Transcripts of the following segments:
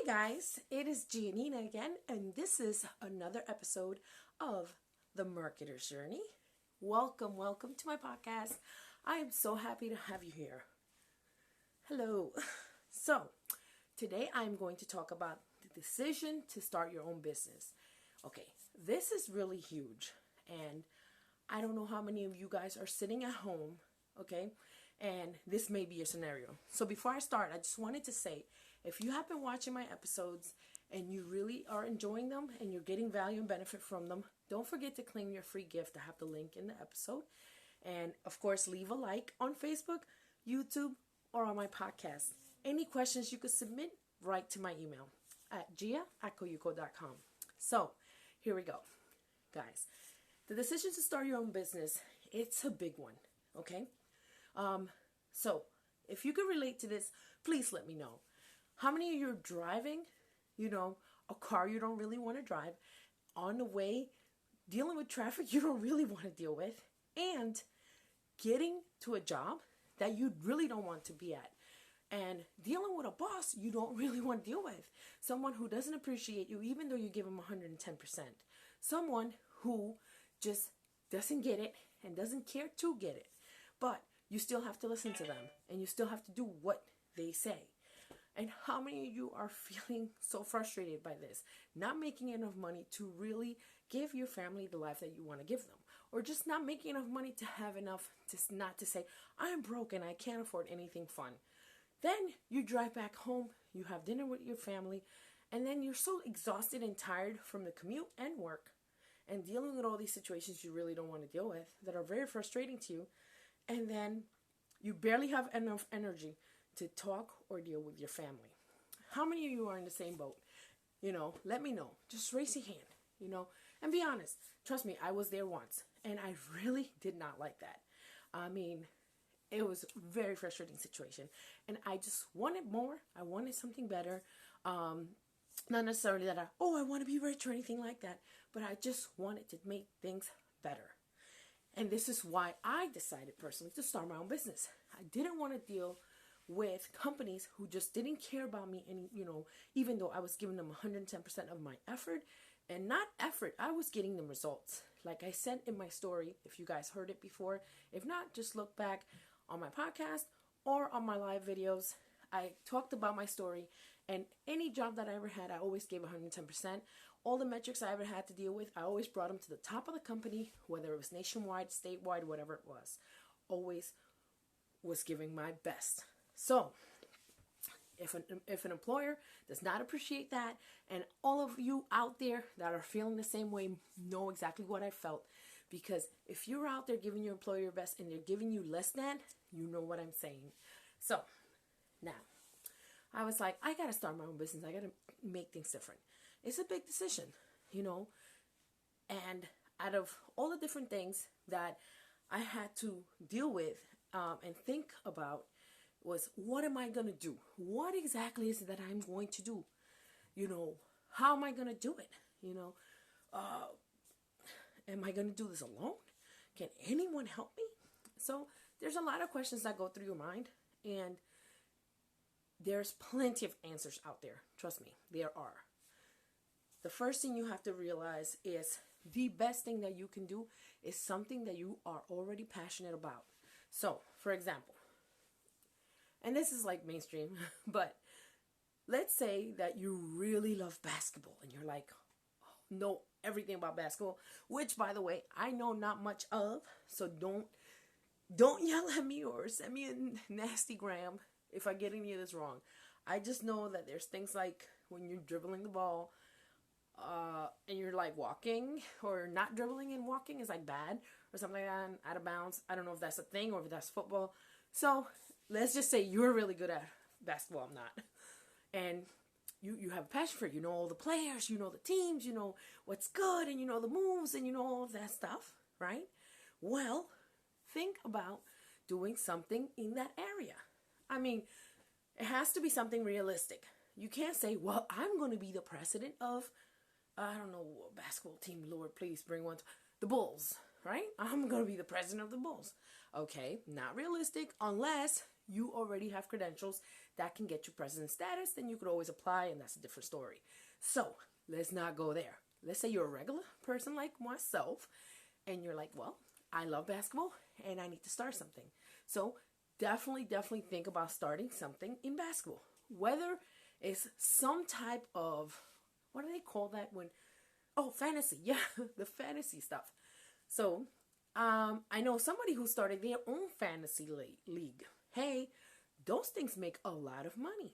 Hey guys, it is Giannina again, and this is another episode of The Marketer's Journey. Welcome to my podcast. I am so happy to have you here. Hello. So, today I'm going to talk about the decision to start your own business. Okay, this is really huge, and I don't know how many of you guys are sitting at home, okay? And this may be your scenario. So before I start, I just wanted to say, if you have been watching my episodes and you really are enjoying them and you're getting value and benefit from them, don't forget to claim your free gift. I have the link in the episode. And of course, leave a like on Facebook, YouTube, or on my podcast. Any questions you could submit, write to my email at gia@koyuko.com. So here we go, guys. The decision to start your own business, it's a big one, okay? So if you can relate to this, please let me know. How many of you are driving, a car you don't really want to drive, on the way, dealing with traffic you don't really want to deal with, and getting to a job that you really don't want to be at, and dealing with a boss you don't really want to deal with, someone who doesn't appreciate you even though you give them 110%, someone who just doesn't get it and doesn't care to get it, but you still have to listen to them and you still have to do what they say. And how many of you are feeling so frustrated by this? Not making enough money to really give your family the life that you want to give them. Or just not making enough money to have enough to not to say, I'm broke and I can't afford anything fun. Then you drive back home, you have dinner with your family, and then you're so exhausted and tired from the commute and work and dealing with all these situations you really don't want to deal with that are very frustrating to you. And then you barely have enough energy to talk or deal with your family. How many of you are in the same boat? Let me know. Just raise your hand, and be honest. Trust me, I was there once, and I really did not like that. I mean, it was a very frustrating situation, and I just wanted more. I wanted something better. Not necessarily that I want to be rich or anything like that, but I just wanted to make things better. And this is why I decided personally to start my own business. I didn't want to deal with companies who just didn't care about me. And, even though I was giving them 110% of my effort, and not effort, I was getting them results. Like I said in my story, if you guys heard it before, if not, just look back on my podcast or on my live videos. I talked about my story, and any job that I ever had, I always gave 110%. All the metrics I ever had to deal with, I always brought them to the top of the company, whether it was nationwide, statewide, whatever it was. Always was giving my best. So, if an employer does not appreciate that, and all of you out there that are feeling the same way know exactly what I felt, because if you're out there giving your employer your best and they're giving you less than, you know what I'm saying. So, now, I was like, I got to start my own business. I got to make things different. It's a big decision, and out of all the different things that I had to deal with and think about was, what am I going to do? What exactly is it that I'm going to do? How am I going to do it? Am I going to do this alone? Can anyone help me? So there's a lot of questions that go through your mind, and there's plenty of answers out there. Trust me, there are. The first thing you have to realize is the best thing that you can do is something that you are already passionate about. So, for example, and this is like mainstream, but let's say that you really love basketball and you're like, know everything about basketball, which, by the way, I know not much of, so don't yell at me or send me a nasty gram if I get any of this wrong. I just know that there's things like when you're dribbling the ball, and you're like walking or not dribbling and walking is like bad or something like that, and out of bounds. I don't know if that's a thing or if that's football. So let's just say you're really good at basketball. I'm not. And you have a passion for it. You know all the players, you know the teams, you know what's good, and you know the moves, and you know all of that stuff, right? Well, think about doing something in that area. I mean, it has to be something realistic. You can't say, well, I'm going to be the president of, I don't know, basketball team, Lord, please bring one. The Bulls, right? I'm going to be the president of the Bulls. Okay, not realistic unless you already have credentials that can get you president status, then you could always apply, and that's a different story. So let's not go there. Let's say you're a regular person like myself, and you're like, well, I love basketball, and I need to start something. So definitely think about starting something in basketball. Whether it's some type of, what do they call that when, fantasy. Yeah, the fantasy stuff. So I know somebody who started their own fantasy league. Hey, those things make a lot of money.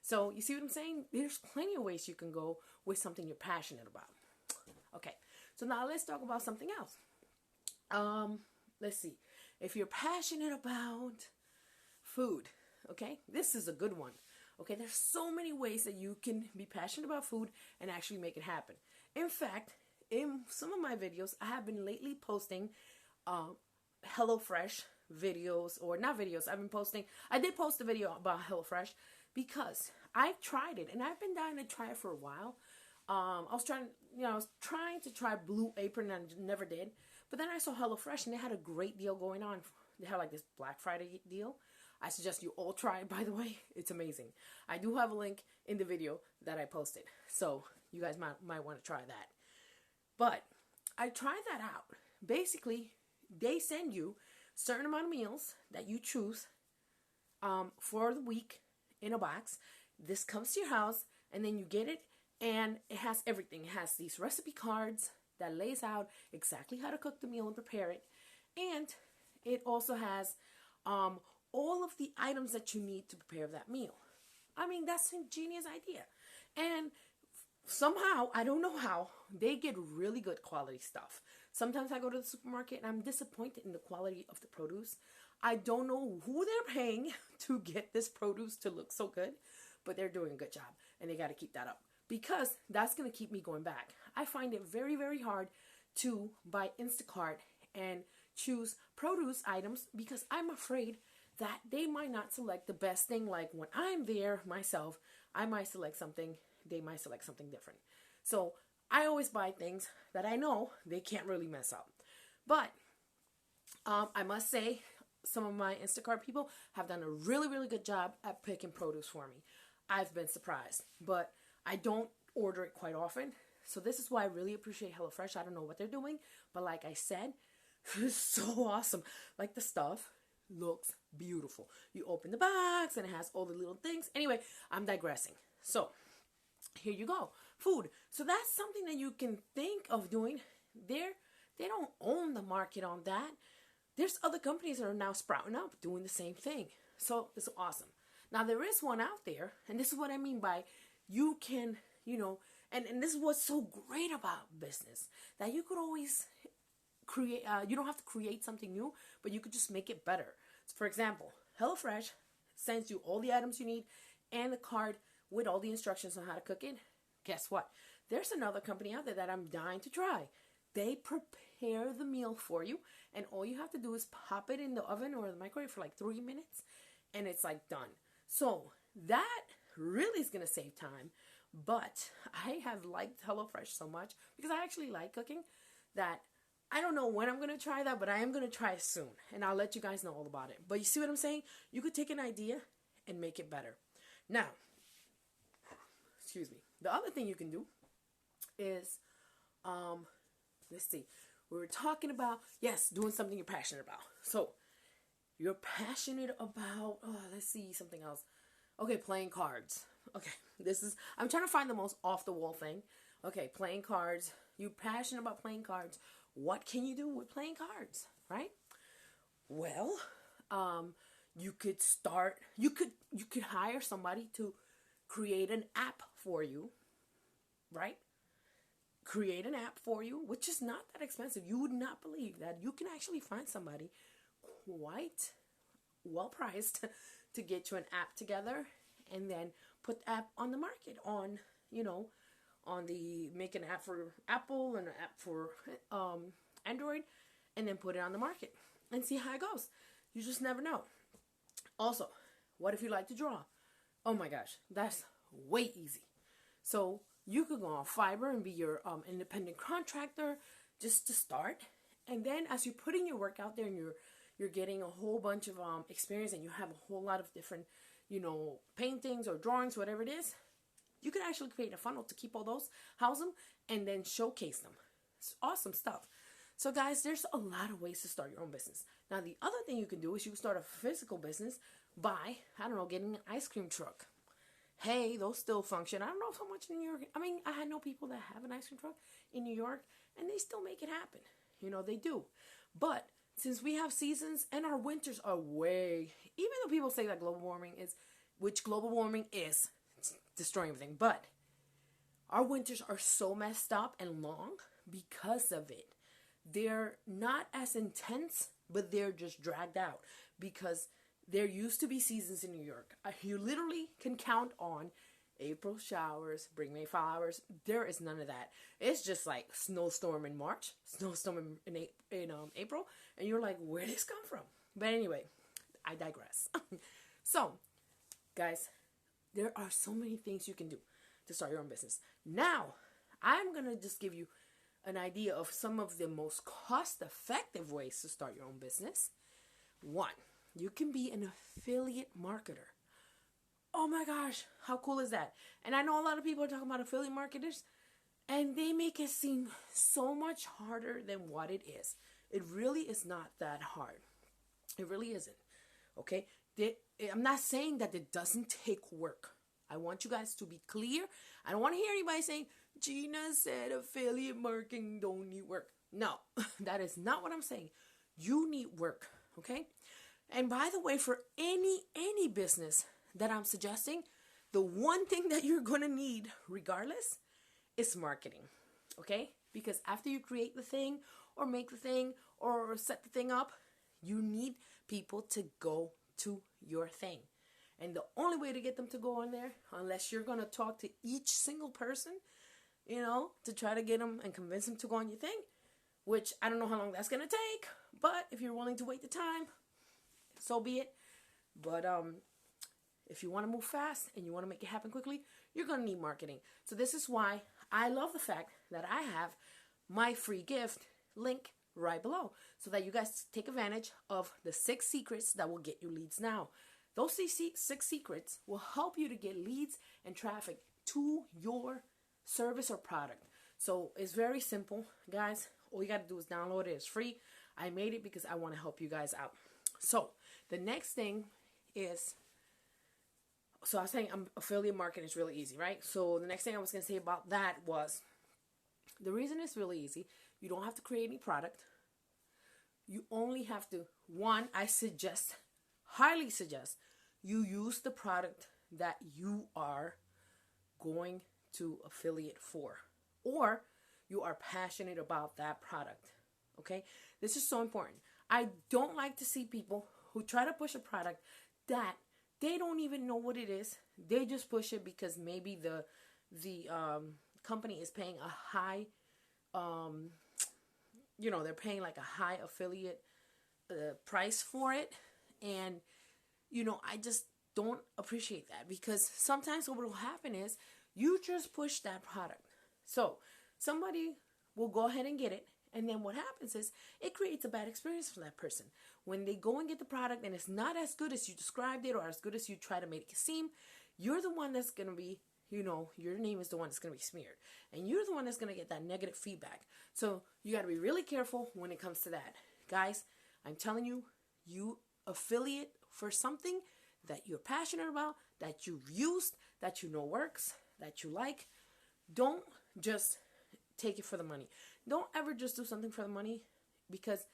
So you see what I'm saying? There's plenty of ways you can go with something you're passionate about. Okay, so now let's talk about something else. Let's see. If you're passionate about food, okay, this is a good one. Okay, there's so many ways that you can be passionate about food and actually make it happen. In fact, in some of my videos, I have been lately posting HelloFresh videos, or not videos. I did post a video about HelloFresh because I tried it and I've been dying to try it for a while. I was trying to try Blue Apron and I never did. But then I saw HelloFresh and they had a great deal going on. They had like this Black Friday deal. I suggest you all try it, by the way. It's amazing. I do have a link in the video that I posted. So you guys might want to try that. But I tried that out. Basically, they send you a certain amount of meals that you choose for the week in a box. This comes to your house and then you get it and it has everything. It has these recipe cards that lays out exactly how to cook the meal and prepare it. And it also has all of the items that you need to prepare that meal. I mean, that's a genius idea. And somehow, I don't know how, they get really good quality stuff. Sometimes I go to the supermarket and I'm disappointed in the quality of the produce. I don't know who they're paying to get this produce to look so good, but they're doing a good job and they got to keep that up because that's going to keep me going back. I find it very, very hard to buy Instacart and choose produce items because I'm afraid that they might not select the best thing. Like when I'm there myself, I might select something, they might select something different. So I always buy things that I know they can't really mess up. But I must say, some of my Instacart people have done a really, really good job at picking produce for me. I've been surprised, but I don't order it quite often. So this is why I really appreciate HelloFresh. I don't know what they're doing, but like I said, it's so awesome. Like the stuff looks beautiful. You open the box and it has all the little things. Anyway, I'm digressing. So here you go. Food. So that's something that you can think of doing. They don't own the market on that. There's other companies that are now sprouting up doing the same thing. So it's awesome. Now there is one out there, and this is what I mean by you can, and this is what's so great about business, that you could always create, you don't have to create something new, but you could just make it better. So for example, HelloFresh sends you all the items you need and the card with all the instructions on how to cook it. Guess what? There's another company out there that I'm dying to try. They prepare the meal for you, and all you have to do is pop it in the oven or the microwave for like 3 minutes, and it's like done. So that really is going to save time. But I have liked HelloFresh so much because I actually like cooking that I don't know when I'm going to try that, but I am going to try it soon, and I'll let you guys know all about it. But you see what I'm saying? You could take an idea and make it better. Now, excuse me. The other thing you can do is, let's see. We were talking about, yes, doing something you're passionate about. So, you're passionate about, let's see, something else. Okay, playing cards. Okay, I'm trying to find the most off-the-wall thing. Okay, playing cards. You're passionate about playing cards. What can you do with playing cards, right? Well, you could hire somebody to create an app for you, right? Create an app for you, which is not that expensive. You would not believe that you can actually find somebody quite well priced to get you an app together and then put the app on the market make an app for Apple and an app for Android, and then put it on the market and see how it goes. You just never know. Also, what if you like to draw? Oh my gosh, that's way easy. So you could go on Fiverr and be your independent contractor just to start. And then as you're putting your work out there and you're getting a whole bunch of experience and you have a whole lot of different, paintings or drawings, whatever it is, you could actually create a funnel to keep all those, house them, and then showcase them. It's awesome stuff. So guys, there's a lot of ways to start your own business. Now, the other thing you can do is you can start a physical business by, getting an ice cream truck. Hey, those still function. I don't know so much in New York. I mean, I know people that have an ice cream truck in New York, and they still make it happen. They do. But since we have seasons and our winters are even though people say that global warming is destroying everything, but our winters are so messed up and long because of it. They're not as intense, but they're just dragged out because there used to be seasons in New York. You literally can count on April showers, bring May flowers. There is none of that. It's just like snowstorm in March, snowstorm in April, and you're like, where did this come from? But anyway, I digress. So, guys, there are so many things you can do to start your own business. Now, I'm going to just give you an idea of some of the most cost-effective ways to start your own business. One, you can be an affiliate marketer. Oh my gosh, how cool is that? And I know a lot of people are talking about affiliate marketers, and they make it seem so much harder than what it is. It really is not that hard. It really isn't. Okay? I'm not saying that it doesn't take work. I want you guys to be clear. I don't want to hear anybody saying, Gina said affiliate marketing don't need work. No, that is not what I'm saying. You need work, okay? And by the way, for any business that I'm suggesting, the one thing that you're going to need regardless is marketing, okay? Because after you create the thing or make the thing or set the thing up, you need people to go to your thing. And the only way to get them to go on there, unless you're going to talk to each single person, to try to get them and convince them to go on your thing, which I don't know how long that's going to take, but if you're willing to wait the time, so be it. But if you want to move fast and you want to make it happen quickly, you're going to need marketing. So this is why I love the fact that I have my free gift link right below so that you guys take advantage of the 6 secrets that will get you leads now. Those 6 secrets will help you to get leads and traffic to your service or product. So it's very simple, guys. All you got to do is download it. It's free. I made it because I want to help you guys out. So the next thing is, so I was saying affiliate marketing is really easy, right? So the next thing I was going to say about that was, the reason it's really easy, you don't have to create any product. You only have to, I highly suggest you use the product that you are going to affiliate for, or you are passionate about that product. Okay, this is so important. I don't like to see people who try to push a product that they don't even know what it is. They just push it because maybe the company is paying a high, they're paying like a high affiliate price for it, and I just don't appreciate that, because sometimes what will happen is you just push that product. So somebody will go ahead and get it. And then what happens is it creates a bad experience for that person. When they go and get the product and it's not as good as you described it or as good as you try to make it seem, you're the one that's going to be, your name is the one that's going to be smeared. And you're the one that's going to get that negative feedback. So you got to be really careful when it comes to that. Guys, I'm telling you, you affiliate for something that you're passionate about, that you've used, that you know works, that you like. Don't just take it for the money. Don't ever just do something for the money, because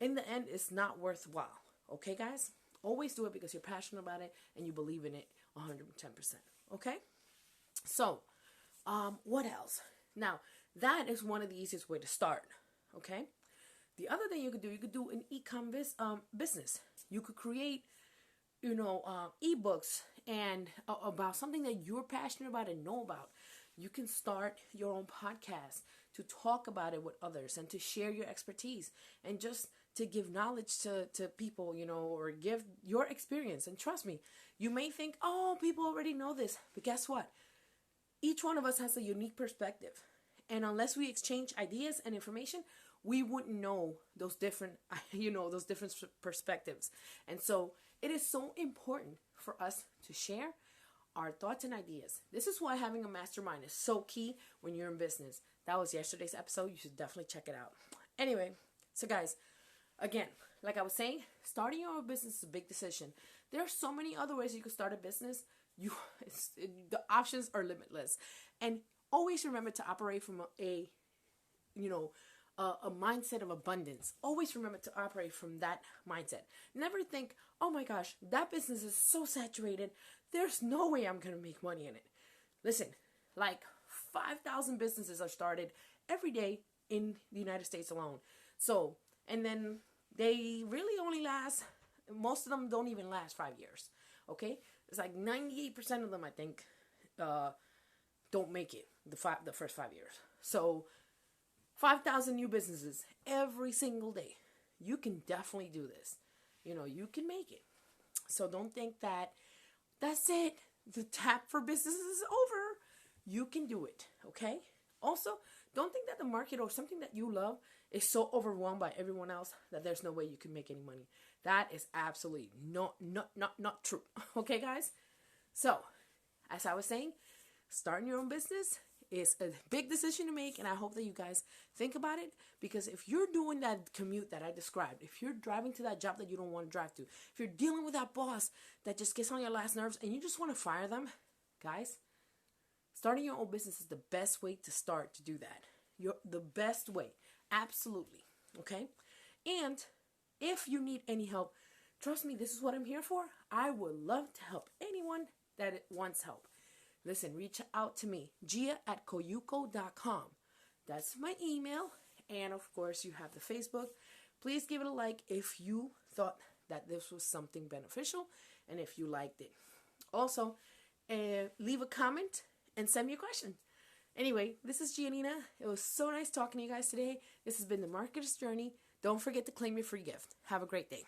in the end, it's not worthwhile. Okay, guys? Always do it because you're passionate about it and you believe in it 110%. Okay? So, what else? Now, that is one of the easiest way to start. Okay? The other thing you could do an e-com business. You could create, ebooks and about something that you're passionate about and know about. You can start your own podcast to talk about it with others and to share your expertise and just to give knowledge to people, or give your experience. And trust me, you may think, oh, people already know this. But guess what? Each one of us has a unique perspective. And unless we exchange ideas and information, we wouldn't know those different, those different perspectives. And so it is so important for us to share our thoughts and ideas. This is why having a mastermind is so key when you're in business. That was yesterday's episode. You should definitely check it out. Anyway, so guys, again, like I was saying, starting your own business is a big decision. There are so many other ways you can start a business. The options are limitless. And always remember to operate from a mindset of abundance. Always remember to operate from that mindset. Never think, oh my gosh, that business is so saturated. There's no way I'm going to make money in it. Listen, like 5,000 businesses are started every day in the United States alone. So, and then they really only last, most of them don't even last 5 years. Okay? It's like 98% of them, I think, don't make it the first 5 years. So 5,000 new businesses every single day. You can definitely do this. You can make it. So don't think that that's it. The tap for business is over. You can do it. Okay? Also, don't think that the market or something that you love is so overwhelmed by everyone else that there's no way you can make any money. That is absolutely not true. Okay, guys? So, as I was saying, starting your own business is a big decision to make, and I hope that you guys think about it, because if you're doing that commute that I described, if you're driving to that job that you don't want to drive to, if you're dealing with that boss that just gets on your last nerves and you just want to fire them, guys, starting your own business is the best way to start to do that. The best way. Absolutely. Okay? And if you need any help, trust me, this is what I'm here for. I would love to help anyone that wants help. Listen, reach out to me, gia@koyuko.com. That's my email. And of course, you have the Facebook. Please give it a like if you thought that this was something beneficial and if you liked it. Also, leave a comment and send me a question. Anyway, this is Giannina. It was so nice talking to you guys today. This has been the Marketer's Journey. Don't forget to claim your free gift. Have a great day.